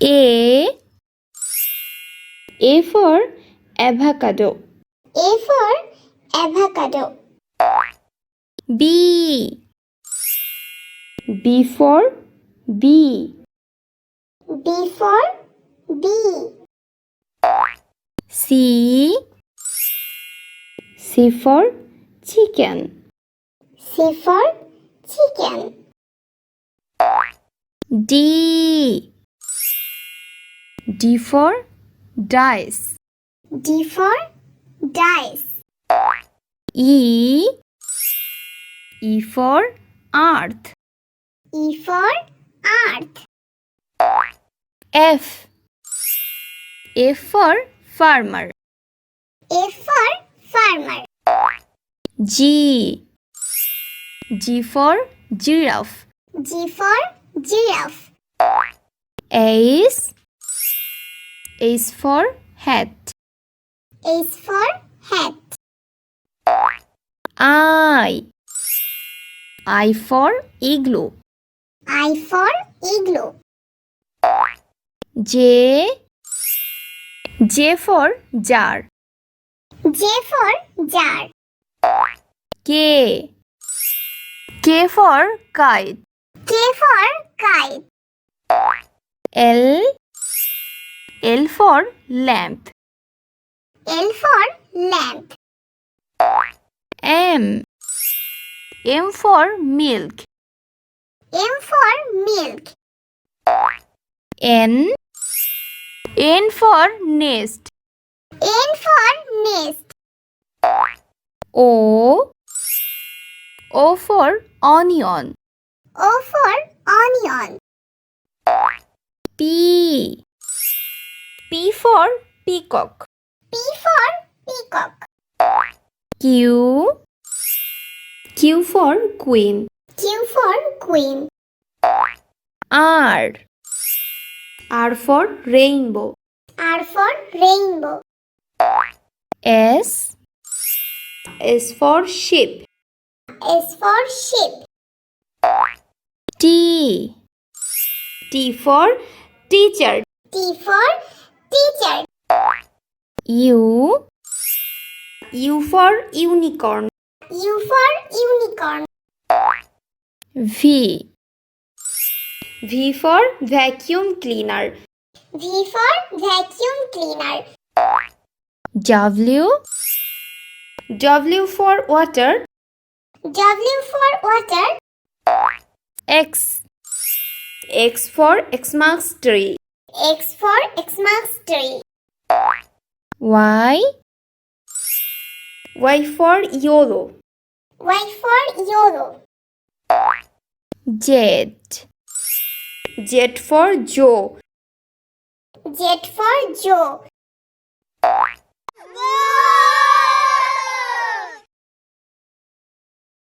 A for avocado. A for avocado. B for bee. B for bee. C for chicken. C for chicken. D for dice. D for dice. E for earth. E for earth. F for farmer. F for farmer. G for giraffe. G for giraffe. H for hat. H for hat. I for igloo. I for igloo. J for jar. J for jar. K for kite. K for kite. L for lamp. L for lamp. M for milk. M for milk. N for nest. N for nest. O for onion. O for onion. P for peacock. P for peacock. Q for queen. Q for queen. R for rainbow. R for rainbow. S for sheep. S for sheep. T for teacher. T for teacher. U for unicorn. U for unicorn. V for vacuum cleaner. V for vacuum cleaner. W for water. W for water. X for Xmas tree. X for Xmas tree. Y for yellow. Y for yellow. Z for Joe. Z for Joe.